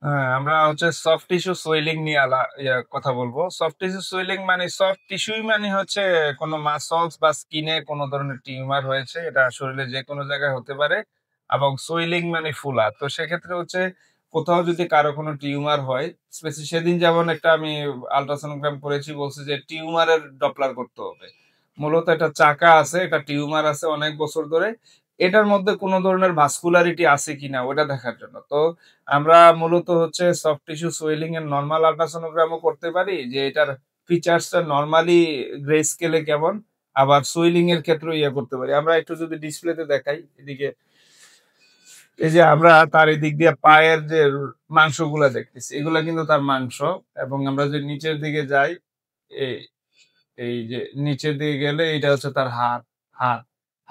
হ্যাঁ, আমরা হচ্ছে সফট টিস্যু সোয়েলিং নিয়ে কথা বলবো। সফট টিস্যু সোয়েলিং মানে সফট টিস্যুই মানে হচ্ছে কোনো মাসলস বা স্কিনে কোনো ধরনের টিউমার হয়েছে। এটা শরীরে যেকোনো জায়গায় হতে পারে। এবং সোয়েলিং মানে ফুলা। তো সেক্ষেত্রে হচ্ছে কোথাও যদি কারো কোনো টিউমার হয়, সেদিন যেমন একটা আমি আল্ট্রাসোনোগ্রাম করেছি, বলছে যে টিউমারের ডপলার করতে হবে। মূলত একটা চাকা আছে, একটা টিউমার আছে অনেক বছর ধরে। এটার মধ্যে কোনো ধরনের ভাস্কুলারিটি আছে কিনা ওটা দেখার জন্য। তো আমরা মূলত হচ্ছে সফট টিস্যু সোয়েলিং এর নরমাল আল্ট্রাসোনোগ্রামও করতে পারি, যে এটার ফিচারসটা নরমালি গ্রে স্কেলে কেমন, আবার সোয়েলিং এর ক্ষেত্রেও করতে পারি। আমরা একটু যদি ডিসপ্লেতে দেখাই এদিকে, এই যে আমরা তার এদিক দিয়ে পায়ের যে মাংসগুলা দেখতেছি, এগুলা কিন্তু তার মাংস। এবং আমরা যদি নিচের দিকে যাই, এই এই যে নিচের দিকে গেলে এটা হচ্ছে তার হাড়। হাড়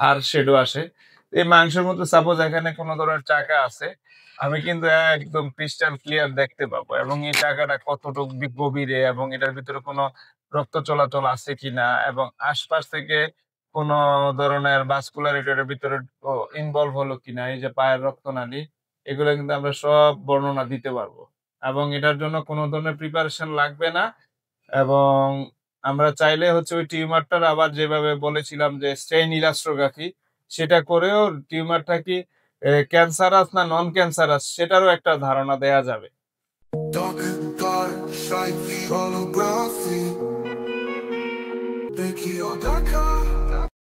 হাড় শেডো আসে। এই মাংসের মধ্যে সাপোজ এখানে কোন ধরনের চাকা আছে, আমি কিন্তু একদম ক্রিস্টাল ক্লিয়ার দেখতে পাবো, এবং এই চাকাটা কতটুকু গভীরে, এবং এটার ভিতরে কোনো রক্ত চলাচল আছে কিনা, এবং আশপাশ থেকে কোন ধরনের ভাস্কুলারিটি এটার ভিতরে ইনভলভ হলো কিনা, এই যে পায়ের রক্তনালী, এগুলো কিন্তু আমরা সব বর্ণনা দিতে পারবো। এবং এটার জন্য কোনো ধরনের প্রিপারেশন লাগবে না। এবং আমরা চাইলে হচ্ছে ওই টিউমারটার আবার যেভাবে বলেছিলাম যে স্টেইন ইলাস্ট্রোগ্রাফি, সেটা করেও টিউমারটা কি ক্যান্সারাস না নন ক্যান্সারাস সেটারও একটা ধারণা দেয়া যাবে। Dark and dark, like the holography. Thank you, dark